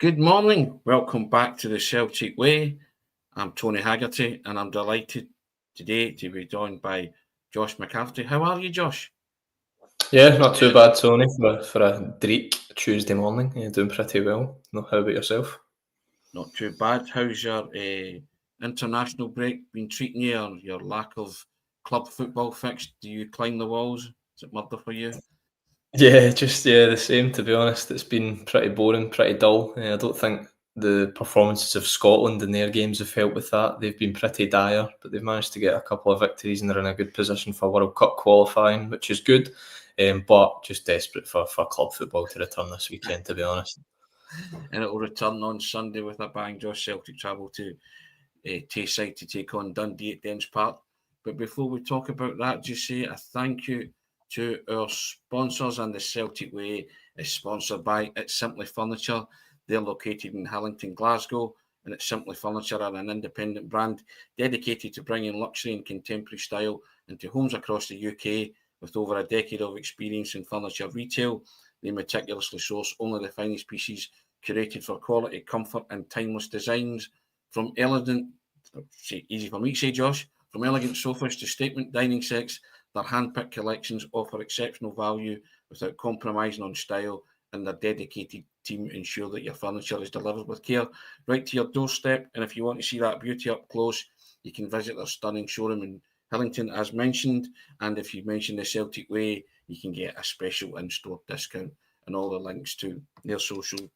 Good morning. Welcome back to the Celtic Way. I'm Tony Haggerty and I'm delighted today to be joined by Josh McCarthy. How are you, Josh? Yeah, not too bad, Tony, for a Dreek Tuesday morning. Yeah, doing pretty well. No, how about yourself? Not too bad. How's your international break been treating you, or your lack of club football fixed? Do you climb the walls? Is it murder for you? Yeah, the same, to be honest. It's been pretty boring, pretty dull. I don't think the performances of Scotland in their games have helped with that. They've been pretty dire, but they've managed to get a couple of victories and they're in a good position for World Cup qualifying, which is good. But just desperate for club football to return this weekend, to be honest. And it will return on Sunday with a bang. Josh, Celtic travel to Tayside to take on Dundee at Dens Park. But before we talk about that, just say a thank you to our sponsors. And the Celtic Way is sponsored by It's Simply Furniture. They're located in Hillington, Glasgow, and It's Simply Furniture are an independent brand dedicated to bringing luxury and contemporary style into homes across the UK. With over a decade of experience in furniture retail, they meticulously source only the finest pieces curated for quality, comfort, and timeless designs. From elegant, easy for me to say, Josh, from elegant sofas to statement dining sets, their handpicked collections offer exceptional value without compromising on style, and their dedicated team ensure that your furniture is delivered with care right to your doorstep. And if you want to see that beauty up close, you can visit their stunning showroom in Hillington, as mentioned. And if you mention the Celtic Way, you can get a special in-store discount. And all the links to their social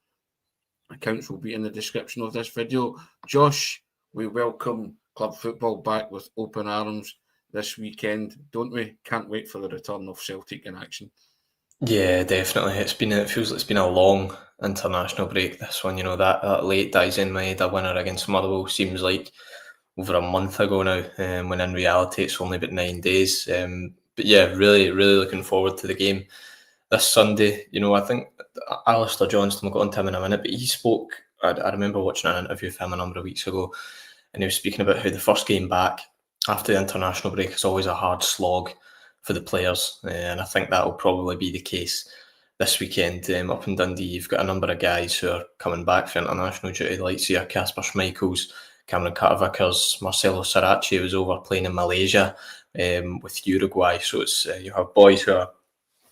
accounts will be in the description of this video. Josh, we welcome club football back with open arms this weekend, don't we? Can't wait for the return of Celtic in action. Yeah, definitely. It feels like it's been a long international break. This one, that late dies in my head. A winner against Motherwell seems like over a month ago now, when in reality it's only about 9 days. But yeah, really, really looking forward to the game this Sunday. I think Alistair Johnston, we'll get on to him in a minute, but he spoke. I remember watching an interview with him a number of weeks ago, and he was speaking about how the first game back after the international break is always a hard slog for the players, and I think that will probably be the case this weekend. Up in Dundee, you've got a number of guys who are coming back for international duty, like Kasper Schmeichels, Cameron Carter-Vickers, Marcelo Sarachi was over playing in Malaysia with Uruguay. So it's you have boys who are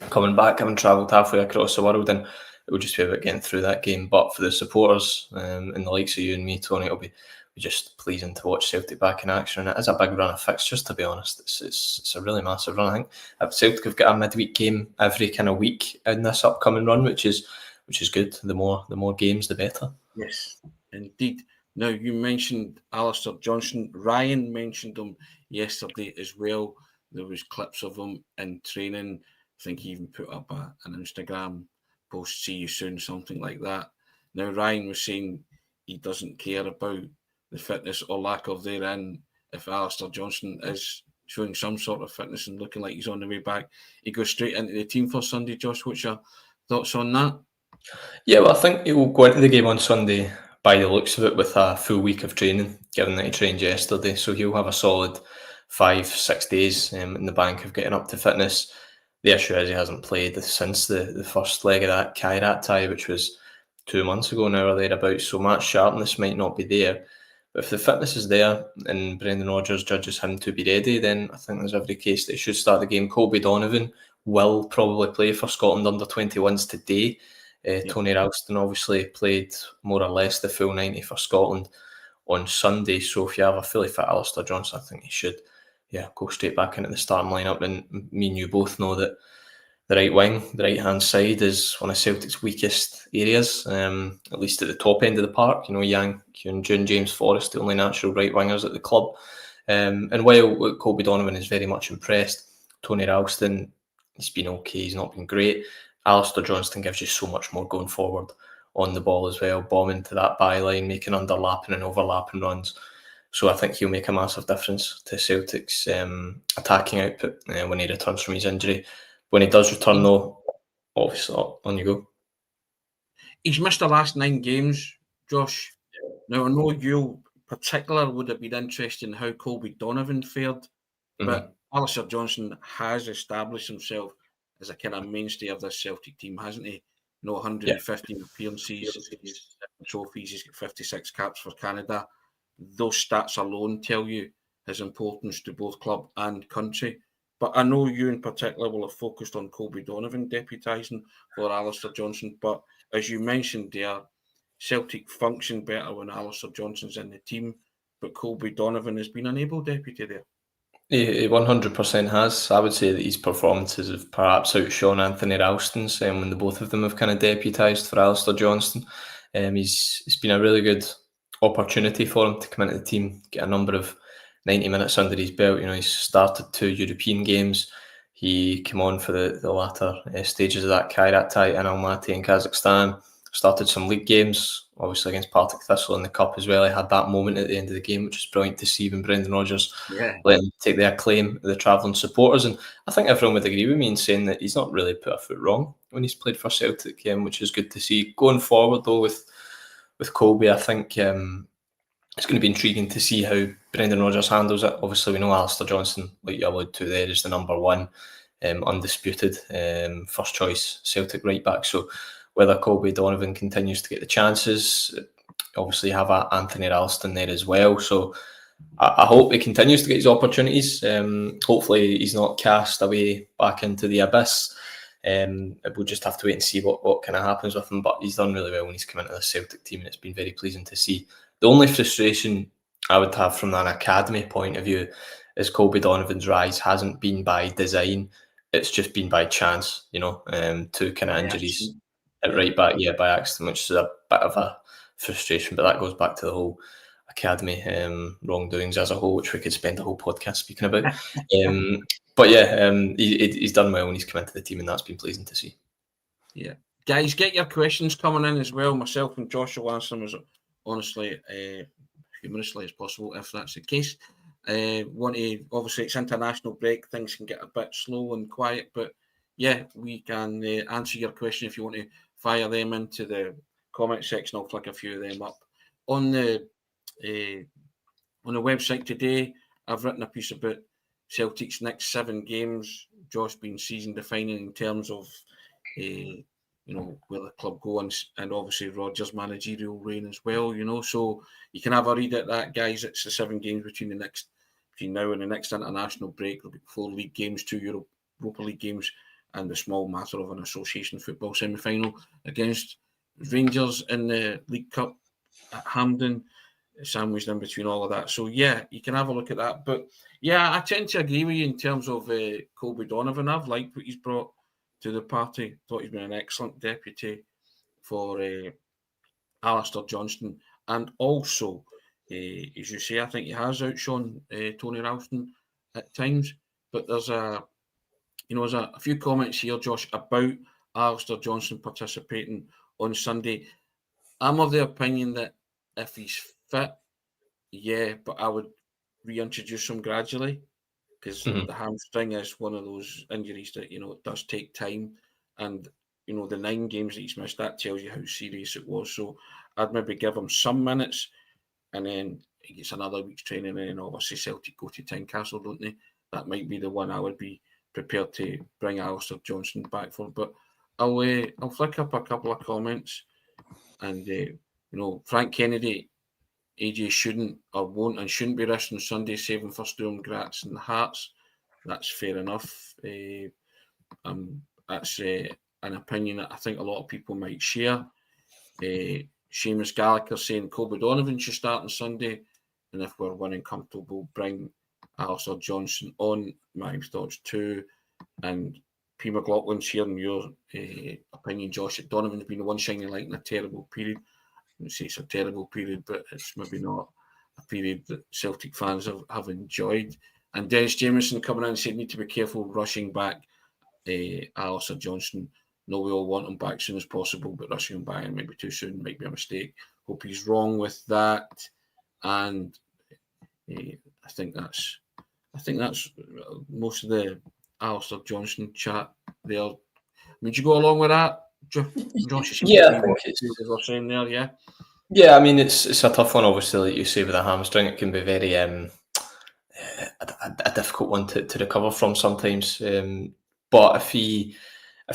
coming back, having travelled halfway across the world, and it will just be about getting through that game. But for the supporters and the likes of you and me, Tony, it'll be just pleasing to watch Celtic back in action. And it is a big run of fixtures, to be honest. It's a really massive run. I think Celtic have got a midweek game every kind of week in this upcoming run, which is good. The more games, the better. Yes, indeed. Now, you mentioned Alistair Johnston. Ryan mentioned him yesterday as well. There was clips of him in training. I think he even put up an Instagram post, see you soon, something like that. Now, Ryan was saying he doesn't care about the fitness or lack of therein. If Alistair Johnston is showing some sort of fitness and looking like he's on the way back, he goes straight into the team for Sunday. Josh, what's your thoughts on that? Yeah, well, I think he will go into the game on Sunday by the looks of it with a full week of training, given that he trained yesterday. So he'll have a solid 5-6 days in the bank of getting up to fitness. The issue is he hasn't played since the first leg of that Kairat tie, which was 2 months ago now or thereabouts. So match sharpness might not be there. But if the fitness is there and Brendan Rodgers judges him to be ready, then I think there's every case that he should start the game. Colby Donovan will probably play for Scotland under-21s today. Tony Ralston obviously played more or less the full 90 for Scotland on Sunday. So if you have a fully fit Alistair Johnston, I think he should go straight back into the starting lineup. And me and you both know that the right wing, the right-hand side, is one of Celtic's weakest areas, at least at the top end of the park. Yang Kyun-Jun, James Forrest, the only natural right wingers at the club. And while Colby Donovan is very much impressed, Tony Ralston, he's been okay, he's not been great. Alistair Johnston gives you so much more going forward on the ball as well, bombing to that byline, making underlapping and overlapping runs. So I think he'll make a massive difference to Celtic's attacking output when he returns from his injury. When he does return, though, obviously, on you go. He's missed the last 9 games, Josh. Now, I know you particular would have been interested in how Colby Donovan fared, but Alistair Johnston has established himself as a kind of mainstay of this Celtic team, hasn't he? 115 appearances, trophies. He's got 56 caps for Canada. Those stats alone tell you his importance to both club and country. But I know you in particular will have focused on Colby Donovan deputising for Alistair Johnston. But as you mentioned there, Celtic function better when Alistair Johnston's in the team, but Colby Donovan has been an able deputy there. He 100% has. I would say that his performances have perhaps outshone Anthony Ralston's when the both of them have kind of deputised for Alistair Johnston. It's been a really good opportunity for him to come into the team, get a number of 90 minutes under his belt. He's started 2 European games. He came on for the latter stages of that Kairat tie in Almaty in Kazakhstan. Started some league games, obviously against Partick Thistle in the Cup as well. He had that moment at the end of the game, which was brilliant to see when Brendan Rodgers let him take the acclaim of the travelling supporters. And I think everyone would agree with me in saying that he's not really put a foot wrong when he's played for Celtic, which is good to see. Going forward, though, with Colby, I think it's going to be intriguing to see how Brendan Rodgers handles it. Obviously, we know Alistair Johnston, like you alluded to there, is the number one, undisputed first choice Celtic right back. So whether Colby Donovan continues to get the chances, obviously you have Anthony Ralston there as well. So I hope he continues to get his opportunities. Hopefully he's not cast away back into the abyss. We'll just have to wait and see what kind of happens with him. But he's done really well when he's come into the Celtic team, and it's been very pleasing to see. The only frustration I would have from an academy point of view is Colby Donovan's rise hasn't been by design. It's just been by chance, 2 kind of injuries at right back, by accident, which is a bit of a frustration. But that goes back to the whole academy wrongdoings as a whole, which we could spend a whole podcast speaking about. But he's done well when he's come into the team, and that's been pleasing to see. Yeah. Guys, get your questions coming in as well. Myself and Josh will answer them as honestly, humorously as possible, if that's the case. Obviously, it's international break. Things can get a bit slow and quiet, but we can answer your question if you want to fire them into the comment section. I'll flick a few of them up. On the website today, I've written a piece about Celtic's next 7 games. Josh being season defining in terms of where the club go and obviously Rodgers' managerial reign as well. So you can have a read at that, guys. It's the 7 games between now and the next international break. There'll be 4 league games, 2 Europa League games, and the small matter of an association football semi-final against Rangers in the League Cup at Hampden, sandwiched in between all of that. So you can have a look at that. But I tend to agree with you in terms of Colby Donovan. I've liked what he's brought to the party. Thought he's been an excellent deputy for Alistair Johnston, and also, as you say, I think he has outshone Tony Ralston at times. But there's a few comments here, Josh, about Alistair Johnston participating on Sunday. I'm of the opinion that if he's fit, but I would reintroduce him gradually, because the hamstring is one of those injuries that, it does take time. And, the 9 games that he's missed, that tells you how serious it was. So I'd maybe give him some minutes, and then he gets another week's training, and then obviously Celtic go to Tynecastle, don't they? That might be the one I would be prepared to bring Alistair Johnston back for. But I'll flick up a couple of comments. And, Frank Kennedy, AJ shouldn't be resting Sunday, saving for Sturm Graz and Hearts. That's fair enough. That's an opinion that I think a lot of people might share. Seamus Gallagher saying Colby Donovan should start on Sunday, and if we're winning comfortable, bring Alistair Johnston on. My thoughts too. And P. McLaughlin's sharing your opinion, Josh, that Donovan's been the one shining light in a terrible period. I wouldn't say it's a terrible period, but it's maybe not a period that Celtic fans have enjoyed. And Dennis Jameson coming in and saying need to be careful rushing back Alistair Johnston. No, we all want him back as soon as possible, but rushing him back maybe too soon might be a mistake. Hope he's wrong with that. And I think that's most of the Alistair Johnston chat there. Would you go along with that, Josh? I think it's saying there, yeah. Yeah, I mean it's a tough one, obviously, like you say, with a hamstring. It can be very a difficult one to recover from sometimes. But if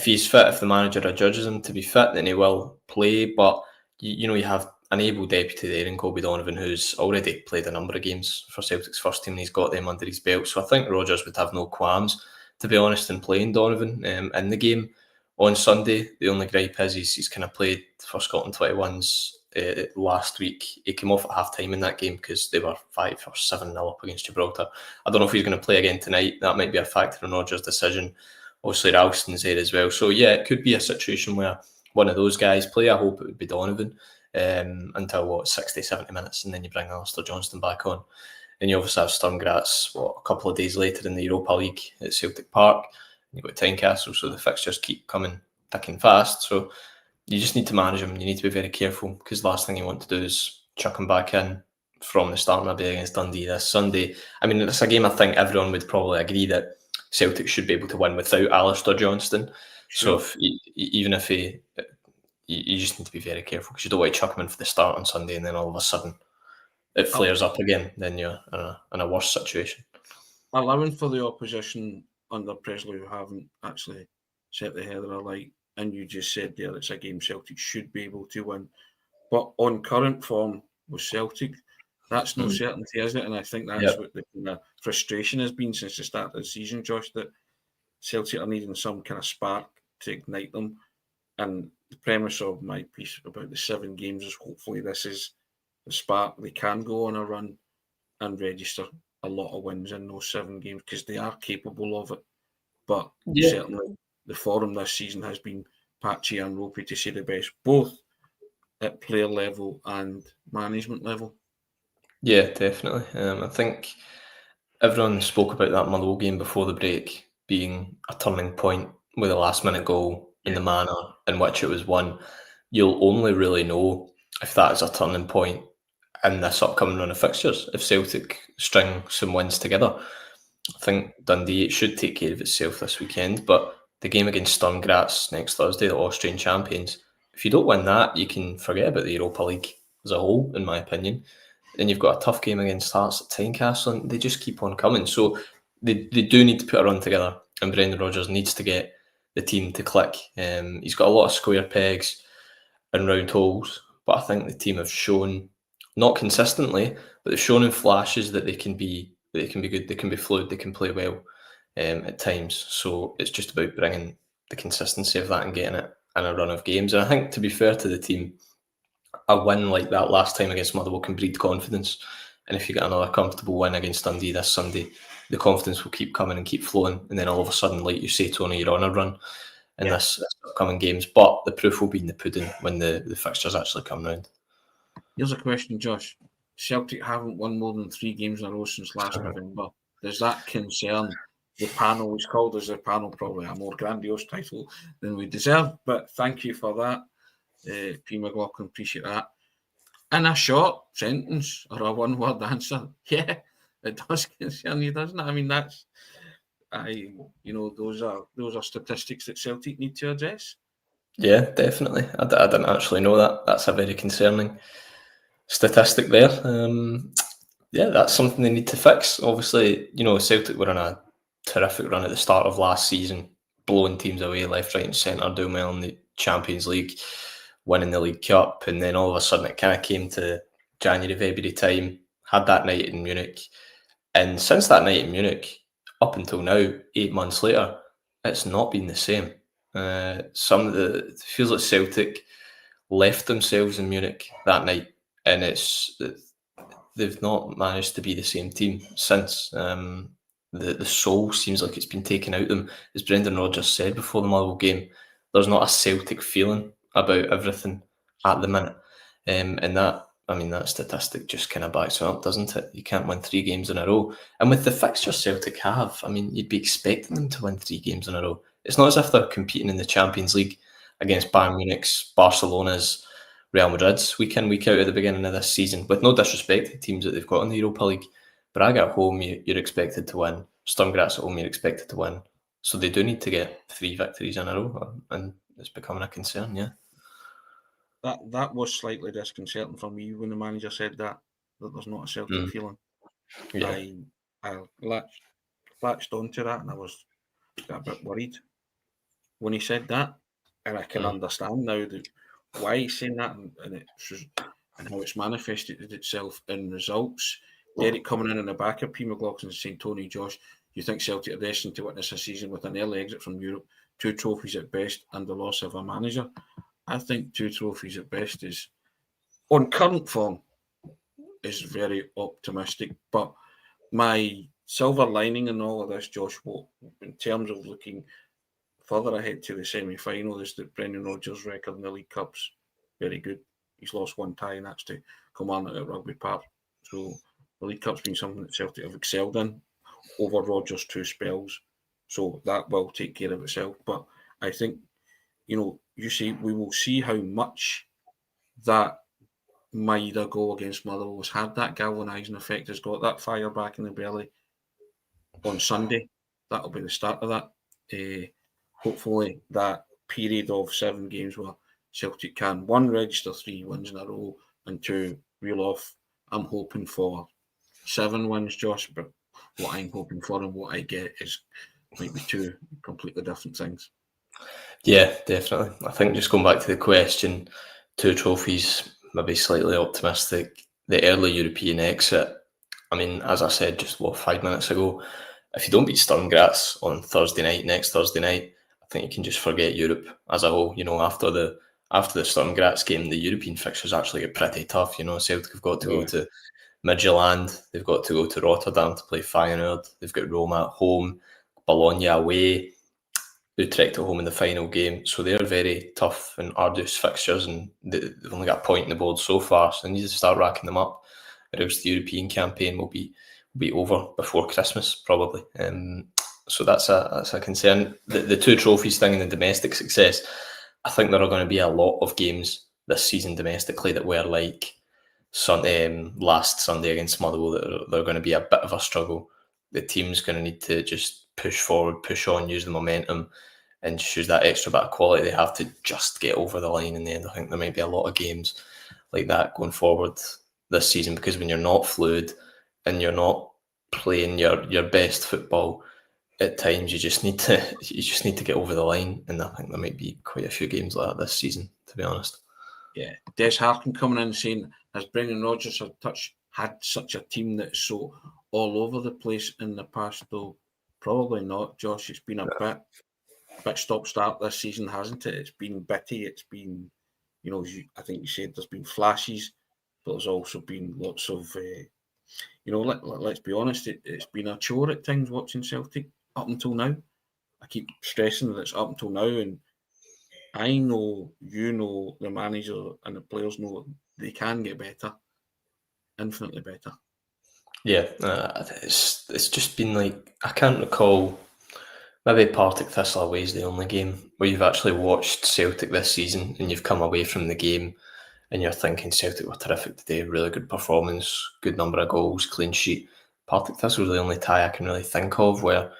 he's fit, if the manager adjudges him to be fit, then he will play. But you have an able deputy there in Colby Donovan, who's already played a number of games for Celtic's first team, and he's got them under his belt. So I think Rodgers would have no qualms, to be honest, in playing Donovan in the game on Sunday. The only gripe is he's kind of played for Scotland 21s last week. He came off at half-time in that game because they were 5 or 7-0 up against Gibraltar. I don't know if he's going to play again tonight. That might be a factor in Rodgers' decision. Obviously, Ralston's there as well. So, yeah, it could be a situation where one of those guys play. I hope it would be Donovan until, 60, 70 minutes, and then you bring Alistair Johnston back on. And you obviously have Sturm Graz, a couple of days later in the Europa League at Celtic Park. You've got Tynecastle, so the fixtures keep coming thick and fast. So you just need to manage them. You need to be very careful, because the last thing you want to do is chuck them back in from the start, maybe against Dundee this Sunday. I mean, it's a game I think everyone would probably agree that Celtic should be able to win without Alistair Johnston. Sure. So even if you just need to be very careful, because you don't want to chuck him in for the start on Sunday and then all of a sudden it flares up again. Then you're in a worse situation. Allowing for the opposition under Presley who haven't actually set the header alight, and you just said there it's a game Celtic should be able to win. But on current form with Celtic, that's no certainty, is it? And I think that's what the kind of frustration has been since the start of the season, Josh, that Celtic are needing some kind of spark to ignite them. And the premise of my piece about the 7 games is hopefully this is the spark. They can go on a run and register a lot of wins in those 7 games, because they are capable of it. But certainly the form this season has been patchy and ropey, to say the best, both at player level and management level. Yeah, definitely. I think everyone spoke about that Motherwell game before the break being a turning point with a last-minute goal in the manner in which it was won. You'll only really know if that is a turning point in this upcoming run of fixtures, if Celtic string some wins together. I think Dundee should take care of itself this weekend, but the game against Sturm Graz next Thursday, the Austrian champions, if you don't win that, you can forget about the Europa League as a whole, in my opinion. Then you've got a tough game against Hearts at Tynecastle, and they just keep on coming. So they do need to put a run together, and Brendan Rodgers needs to get the team to click. He's got a lot of square pegs and round holes, but I think the team have shown, not consistently, but they've shown in flashes that they can be good, they can be fluid, they can play well at times. So it's just about bringing the consistency of that and getting it in a run of games. And I think, to be fair to the team, a win like that last time against Motherwell can breed confidence. And if you get another comfortable win against Dundee this Sunday, the confidence will keep coming and keep flowing. And then all of a sudden, like you say, Tony, you're on a run in this upcoming games. But the proof will be in the pudding when the fixtures actually come round. Here's a question, Josh. Celtic haven't won more than 3 games in a row since last November. Does that concern the panel? It's called as a panel, probably a more grandiose title than we deserve. But thank you for that, P. McLaughlin. Appreciate that. In a short sentence or a one-word answer, yeah, it does concern you, doesn't it? I mean, those are statistics that Celtic need to address. Yeah, definitely. I didn't actually know that. That's a very concerning statistic there. That's something they need to fix. Obviously, Celtic were on a terrific run at the start of last season, blowing teams away left, right and centre, doing well in the Champions League, winning the League Cup, and then all of a sudden it kind of came to January, February time, had that night in Munich. And since that night in Munich, up until now, 8 months later, it's not been the same. It feels like Celtic left themselves in Munich that night, and they've not managed to be the same team since. The soul seems like it's been taken out of them. As Brendan Rodgers said before the Motherwell game, there's not a Celtic feeling about everything at the minute. And that statistic just kind of backs it up, doesn't it? You can't win 3 games in a row. And with the fixtures Celtic have, you'd be expecting them to win 3 games in a row. It's not as if they're competing in the Champions League against Bayern Munich's, Barcelona's, Real Madrid's week in, week out at the beginning of this season, with no disrespect to the teams that they've got in the Europa League. Braga at home, you're expected to win. Sturm Graz at home, you're expected to win. So they do need to get 3 victories in a row, and it's becoming a concern, yeah. That was slightly disconcerting for me when the manager said that there's not a Celtic feeling. Yeah. I latched onto that, and I got a bit worried when he said that. And I can understand now why he's saying that, and and how it's manifested itself in results. Derek coming in the back of P. McLaughlin and saying, Tony, Josh, you think Celtic are destined to witness a season with an early exit from Europe, 2 trophies at best, and the loss of a manager? I think 2 trophies at best is, on current form, is very optimistic. But my silver lining in all of this, Josh, in terms of looking further ahead to the semi-final, is that Brendan Rodgers' record in the League Cup's very good. He's lost 1 tie, and that's to Kilmarnock at Rugby Park. So the League Cup's been something that Celtic have excelled in over Rodgers' 2 spells. So that will take care of itself. But I think, you see, we will see how much that Maida goal against Motherwell has had that galvanising effect, has got that fire back in the belly on Sunday. That'll be the start of that. Hopefully, that period of 7 games where Celtic can, 1, register 3 wins in a row, and 2, reel off. I'm hoping for 7 wins, Josh, but what I'm hoping for and what I get might be 2 completely different things. Yeah, definitely. I think just going back to the question, 2 trophies, maybe slightly optimistic. The early European exit, I mean, as I said just 5 minutes ago, if you don't beat Sturm Graz on next Thursday night, I think you can just forget Europe as a whole. After the Sturm Graz game, the European fixtures actually get pretty tough. Celtic have got to go to Midtjylland, they've got to go to Rotterdam to play Feyenoord, they've got Roma at home, Bologna away, Utrecht at home in the final game. So they're very tough and arduous fixtures, and they've only got a point in the board so far, so they need to start racking them up, or else the European campaign will be over before Christmas probably. So that's a concern. The 2 trophies thing and the domestic success, I think there are going to be a lot of games this season domestically that were like last Sunday against Motherwell that they're going to be a bit of a struggle. The team's going to need to just push forward, push on, use the momentum, and just use that extra bit of quality they have to just get over the line in the end. I think there might be a lot of games like that going forward this season, because when you're not fluid and you're not playing your best football, at times you just need to get over the line, and I think there might be quite a few games like that this season, to be honest. Yeah, Des Harkin coming in saying, has Brendan Rodgers had such a team that's so all over the place in the past? Though probably not, Josh. It's been a bit stop-start this season, hasn't it? It's been bitty. It's been, I think you said there's been flashes, but there's also been lots of, let's be honest, it's been a chore at times watching Celtic up until now. I keep stressing that it's up until now, and I know, the manager and the players know they can get better, infinitely better. Yeah, it's just been like, I can't recall, maybe Partick Thistle away is the only game where you've actually watched Celtic this season and you've come away from the game and you're thinking Celtic were terrific today, really good performance, good number of goals, clean sheet. Partick Thistle is the only tie I can really think of where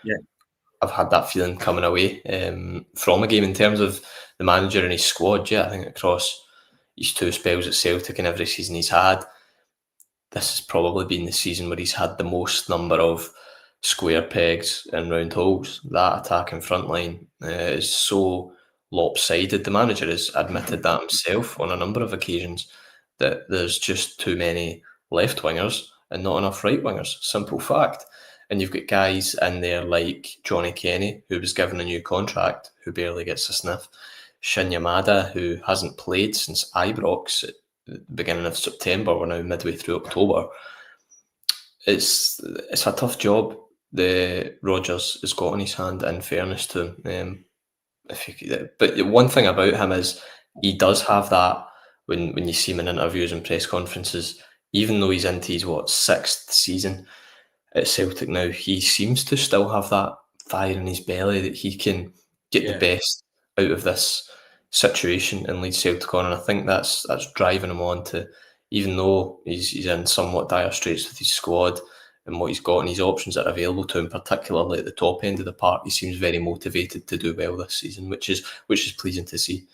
I've had that feeling coming away from a game. In terms of the manager and his squad, I think across his 2 spells at Celtic and every season he's had, this has probably been the season where he's had the most number of square pegs and round holes. That attacking front line is so lopsided. The manager has admitted that himself on a number of occasions, that there's just too many left wingers and not enough right wingers. Simple fact. And you've got guys in there like Johnny Kenny, who was given a new contract, who barely gets a sniff. Shin Yamada, who hasn't played since Ibrox at the beginning of September. We're now midway through October. It's a tough job the Rodgers has got on his hand, in fairness to him. But one thing about him is he does have that when you see him in interviews and press conferences, even though he's into his 6th season at Celtic now, he seems to still have that fire in his belly that he can get the best out of this situation and lead Celtic on. And I think that's driving him on to, even though he's in somewhat dire straits with his squad and what he's got and his options that are available to him, particularly at the top end of the park, he seems very motivated to do well this season, which is pleasing to see.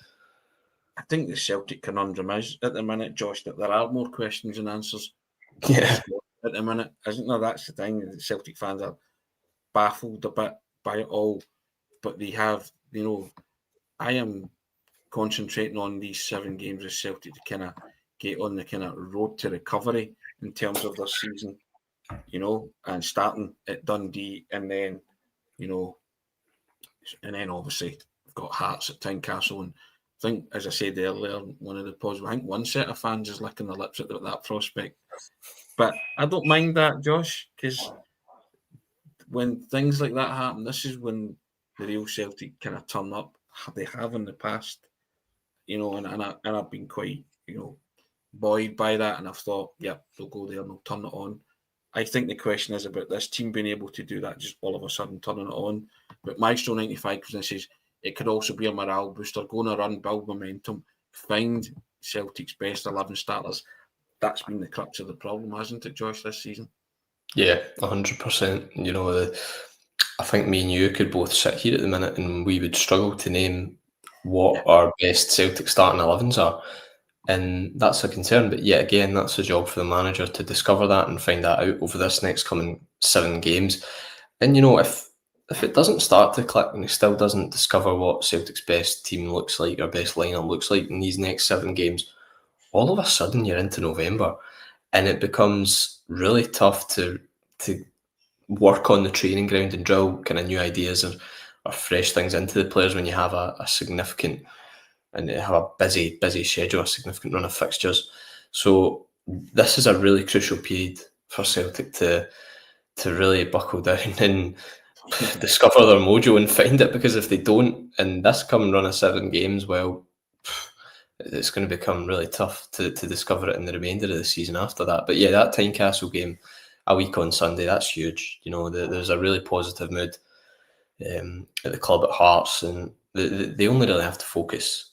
I think the Celtic conundrum is at the minute, Josh, that there are more questions than answers. Yeah. At the minute, isn't there? That's the thing. The Celtic fans are baffled a bit by it all, but they have, I am concentrating on these 7 games of Celtic to kind of get on the kind of road to recovery in terms of their season, and starting at Dundee, and then, obviously we've got Hearts at Tynecastle, and I think, as I said earlier, one of the positives, I think one set of fans is licking their lips at that prospect. But I don't mind that, Josh, because when things like that happen, this is when the real Celtic kind of turn up. They have in the past, and I've been quite, buoyed by that, and I've thought, they'll go there and they'll turn it on. I think the question is about this team being able to do that, just all of a sudden turning it on. But Maestro 95 says it could also be a morale booster, go on a run, build momentum, find Celtic's best 11 starters. That's been the crux of the problem, hasn't it, Josh, this season? Yeah, 100%. I think me and you could both sit here at the minute and we would struggle to name what our best Celtic starting 11s are. And that's a concern. But yet again, that's a job for the manager to discover that and find that out over this next coming 7 games. And, if it doesn't start to click and he still doesn't discover what Celtic's best team looks like, or best lineup looks like in these next 7 games, all of a sudden you're into November and it becomes really tough to work on the training ground and drill kind of new ideas or fresh things into the players when you have a significant and have a busy schedule, a significant run of fixtures. So this is a really crucial period for Celtic to really buckle down and discover their mojo and find it, because if they don't in this coming run of 7 games, well, it's going to become really tough to discover it in the remainder of the season after that. But yeah, that Tynecastle game a week on Sunday, that's huge. There's a really positive mood at the club at Hearts, and they only really have to focus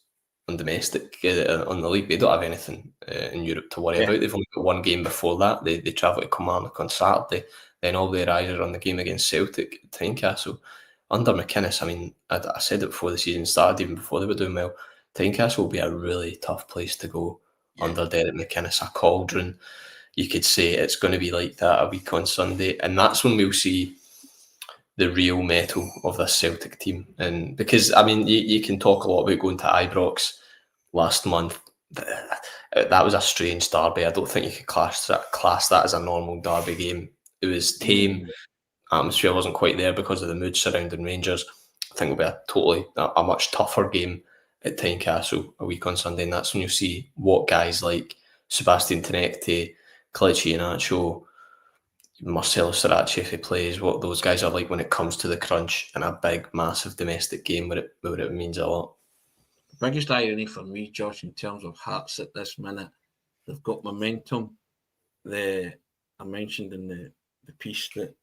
on domestic, on the league. They don't have anything in Europe to worry about. They've only got 1 game before that. They travel to Kilmarnock on Saturday, then all their eyes are on the game against Celtic at Tynecastle. Under McInnes, I mean, I said it before the season started, even before they were doing well, Tynecastle will be a really tough place to go under Derek McInnes, a cauldron. You could say it's going to be like that a week on Sunday, and that's when we'll see the real mettle of this Celtic team. And because, I mean, you can talk a lot about going to Ibrox last month. That was a strange derby. I don't think you could class that as a normal derby game. It was tame. Atmosphere wasn't quite there because of the mood surrounding Rangers. I think it'll be a much tougher game at Tynecastle a week on Sunday, and that's when you'll see what guys like Sebastian Tenekte, Kelechi Iheanacho, Marcelo Sarachi, if he plays, what those guys are like when it comes to the crunch in a big, massive domestic game where it means a lot. The biggest irony for me, Josh, in terms of Hearts at this minute, they've got momentum. I mentioned in the piece that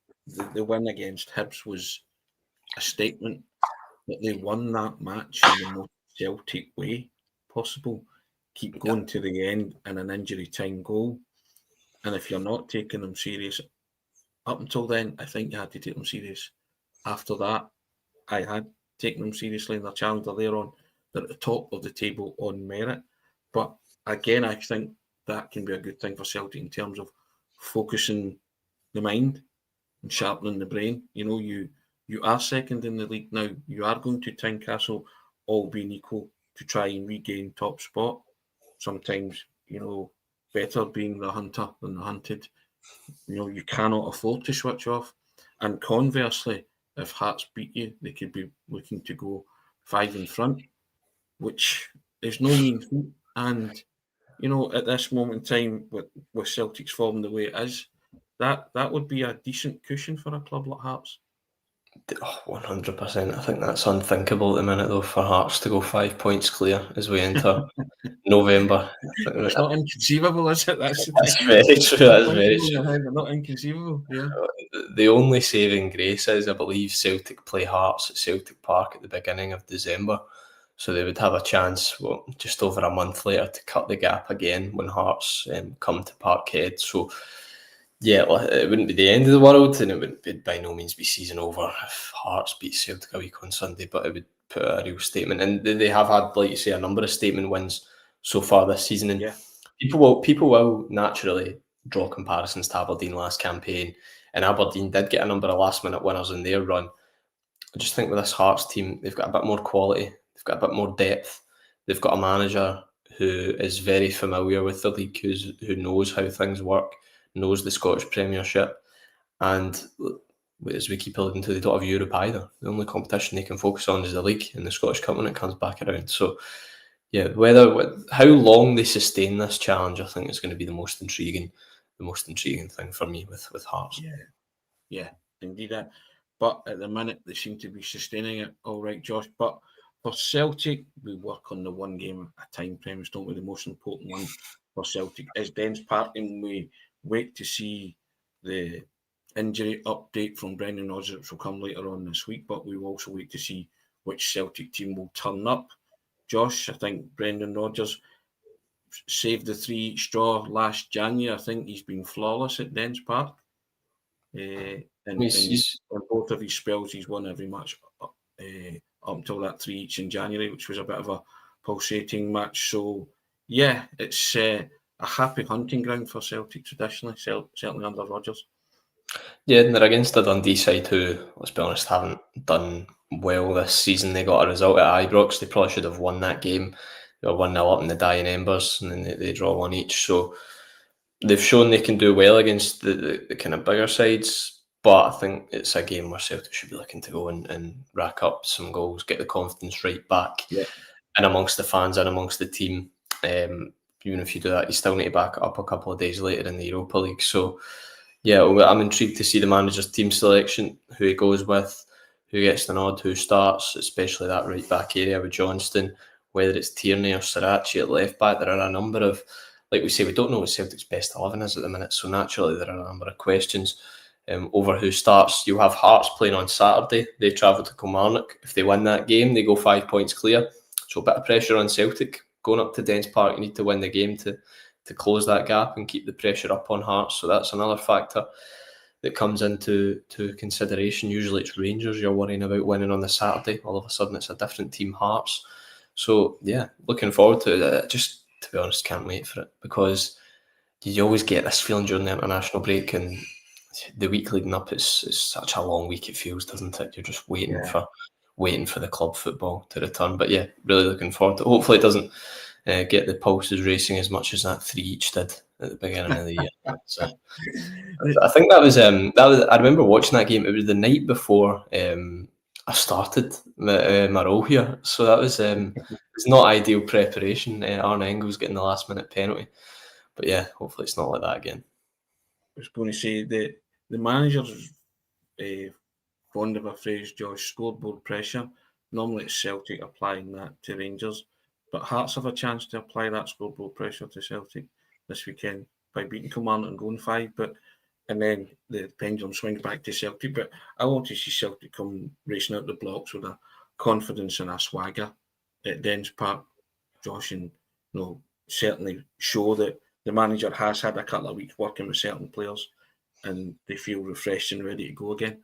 the win against Hibs was a statement that they won that match in the most Celtic way possible. Keep going to the end in an injury time goal. And if you're not taking them serious up until then, I think you had to take them serious. After that, I had taken them seriously in their challenge. They're at the top of the table on merit. But again, I think that can be a good thing for Celtic in terms of focusing the mind and sharpening the brain. You are second in the league now. You are going to Tynecastle, all being equal, to try and regain top spot. Sometimes, better being the hunter than the hunted. You cannot afford to switch off. And conversely, if Hearts beat you, they could be looking to go 5 in front, which is no mean feat. And, at this moment in time, with Celtic's form the way it is, that would be a decent cushion for a club like Hearts. 100%. I think that's unthinkable at the minute, though, for Hearts to go 5 points clear as we enter November. It's not inconceivable, is it? That's very true. That's very true. Not inconceivable, yeah. The only saving grace is, I believe, Celtic play Hearts at Celtic Park at the beginning of December. So they would have a chance, just over a month later, to cut the gap again when Hearts come to Parkhead. So, yeah, it wouldn't be the end of the world, and it would by no means be season over if Hearts beat Celtic a week on Sunday, but it would put a real statement. And they have had, like you say, a number of statement wins so far this season. And people will naturally draw comparisons to Aberdeen last campaign, and Aberdeen did get a number of last-minute winners in their run. I just think with this Hearts team, they've got a bit more quality, they've got a bit more depth, they've got a manager who is very familiar with the league, who knows how things work, knows the Scottish Premiership, and as we keep alluding to, they don't have Europe either. The only competition they can focus on is the league and the Scottish Cup when it comes back around. So, yeah, how long they sustain this challenge, I think, is going to be the most intriguing thing for me with Hearts. Yeah, indeed. But at the minute, they seem to be sustaining it all right, Josh. But for Celtic, we work on the one game at a time premise, don't we? The most important one for Celtic is Dens Park, and we wait to see the injury update from Brendan Rodgers, which will come later on this week. But we will also wait to see which Celtic team will turn up. Josh, I think Brendan Rodgers saved the 3 straw last January. I think he's been flawless at Dens Park. And both of his spells, he's won every match up until that 3 each in January, which was a bit of a pulsating match. So, yeah, it's a happy hunting ground for Celtic traditionally, certainly under Rodgers. Yeah, and they're against a Dundee side who, let's be honest, haven't done well this season. They got a result at Ibrox. They probably should have won that game. They were 1-0 up in the dying embers, and then they draw 1 each. So they've shown they can do well against the kind of bigger sides, but I think it's a game where Celtic should be looking to go and rack up some goals, get the confidence right back in amongst the fans and amongst the team. Even if you do that, you still need to back it up a couple of days later in the Europa League. So, yeah, I'm intrigued to see the manager's team selection, who he goes with, who gets the nod, who starts, especially that right back area with Johnston, whether it's Tierney or Sirachi at left back. There are a number of, like we say, we don't know what Celtic's best 11 is at the minute, so naturally there are a number of questions over who starts. You'll have Hearts playing on Saturday. They travel to Kilmarnock. If they win that game, they go 5 points clear. So a bit of pressure on Celtic. Going up to Dens Park, you need to win the game to close that gap and keep the pressure up on Hearts. So that's another factor that comes into consideration. Usually it's Rangers you're worrying about winning on the Saturday. All of a sudden it's a different team, Hearts. So, yeah, looking forward to it. Just, to be honest, can't wait for it, because you always get this feeling during the international break, and the week leading up is such a long week, it feels, doesn't it? You're just waiting for the club football to return. But yeah, really looking forward to it. Hopefully it doesn't get the pulses racing as much as that 3 each did at the beginning of the year. So, I think that was I remember watching that game. It was the night before I started my role here, so that was it's not ideal preparation. Arne Engels getting the last minute penalty, but yeah, hopefully it's not like that again. I was going to say the manager's fond of a phrase, Josh, scoreboard pressure. Normally it's Celtic applying that to Rangers, but Hearts have a chance to apply that scoreboard pressure to Celtic this weekend by beating Kilmarnock and going 5, and then the pendulum swings back to Celtic. But I want to see Celtic come racing out the blocks with a confidence and a swagger at Dens Park, Josh, and certainly show that the manager has had a couple of weeks working with certain players and they feel refreshed and ready to go again.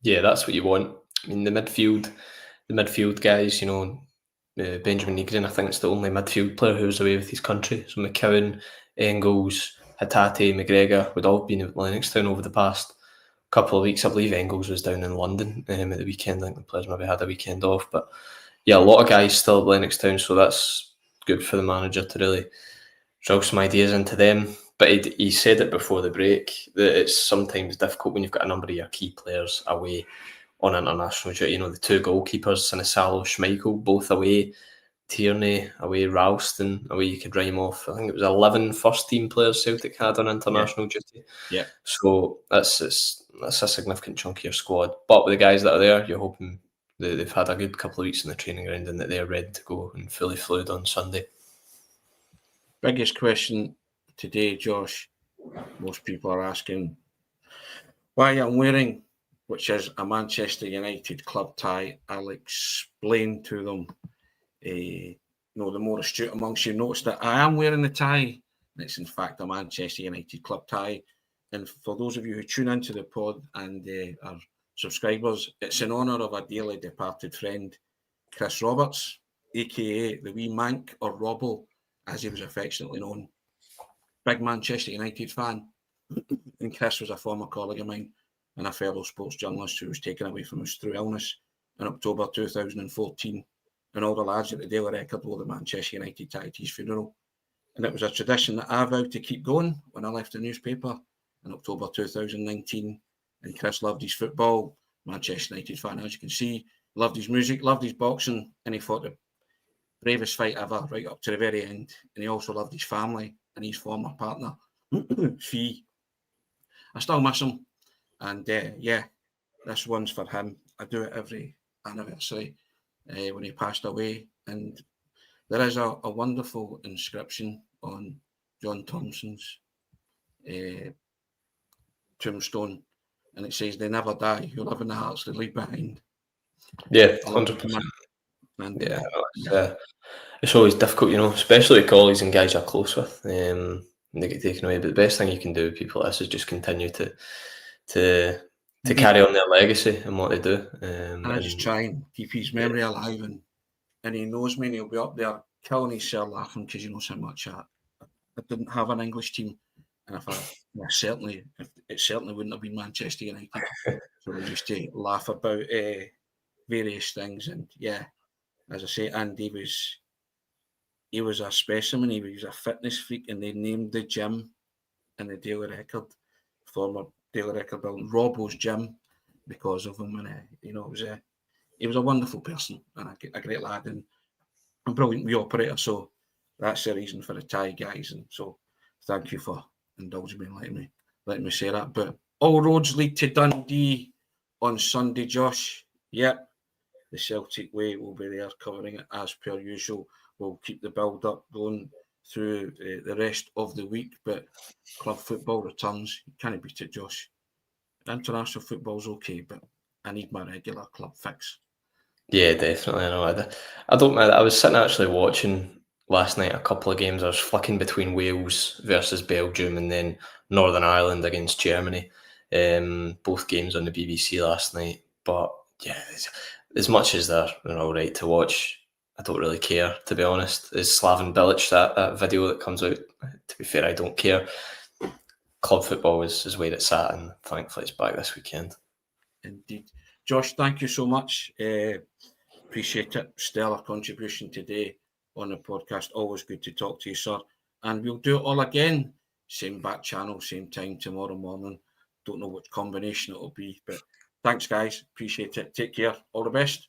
Yeah, that's what you want. I mean, the midfield guys, Benjamin Negrin, I think it's the only midfield player who's away with his country. So McCowan, Engels, Hatate, McGregor would all been at Lennoxtown over the past couple of weeks. I believe Engels was down in London at the weekend. I think the players maybe had a weekend off. But yeah, a lot of guys still at Lennoxtown, so that's good for the manager to really drill some ideas into them. But he said it before the break that it's sometimes difficult when you've got a number of your key players away on international duty. The 2 goalkeepers, Sinisalo, Schmeichel, both away. Tierney away, Ralston away. You could rhyme off, I think it was 11 first-team players Celtic had on international duty. Yeah. So that's a significant chunk of your squad. But with the guys that are there, you're hoping that they've had a good couple of weeks in the training ground and that they're ready to go and fully fluid on Sunday. Biggest question today, Josh, most people are asking why I'm wearing, which is a Manchester United club tie. I'll explain to them. The more astute amongst you notice that I am wearing the tie. It's in fact a Manchester United club tie. And for those of you who tune into the pod and are subscribers, it's in honour of a dearly departed friend, Chris Roberts, aka the wee Mank, or Robbo, as he was affectionately known. Big Manchester United fan. And Chris was a former colleague of mine and a fellow sports journalist who was taken away from us through illness in October 2014. and all the lads at the Daily Record wore the Manchester United tie to his funeral. And it was a tradition that I vowed to keep going when I left the newspaper in October 2019. And Chris loved his football, Manchester United fan, as you can see, loved his music, loved his boxing, and he fought the bravest fight ever right up to the very end. And he also loved his family and his former partner, Fee. I still miss him. And this one's for him. I do it every anniversary when he passed away. And there is a wonderful inscription on John Thompson's tombstone, and it says, "They never die, who live in the hearts they leave behind." Yeah, 100%. And it's always difficult, especially with colleagues and guys you're close with. They get taken away, but the best thing you can do with people like this is just continue to carry on their legacy and what they do. And I just try and keep his memory alive, and he knows me, and he'll be up there killing himself laughing because he knows how much I didn't have an English team, and it certainly wouldn't have been Manchester United. So we used to laugh about various things, and as I say, Andy he was a specimen. He was a fitness freak, and they named the gym in the Daily Record, former Daily Record building, Robbo's Gym, because of him. And he was a wonderful person and a great lad and a brilliant wee operator. So that's the reason for the tie, guys. And so thank you for indulging me and letting me say that. But all roads lead to Dundee on Sunday, Josh. Yep, the Celtic Way will be there covering it as per usual. We'll keep the build-up going through the rest of the week, but club football returns. You can't beat it, Josh. International football's okay, but I need my regular club fix. Yeah, definitely. I know. I don't mind. I was sitting actually watching last night a couple of games. I was flicking between Wales versus Belgium and then Northern Ireland against Germany. Both games on the BBC last night. But yeah, as much as they're all right to watch, I don't really care, to be honest. Is Slaven Bilic that video that comes out? To be fair, I don't care. Club football is where it's at, and thankfully it's back this weekend. Indeed. Josh, thank you so much. Appreciate it. Stellar contribution today on the podcast. Always good to talk to you, sir. And we'll do it all again. Same back channel, same time tomorrow morning. Don't know which combination it'll be, but thanks, guys. Appreciate it. Take care. All the best.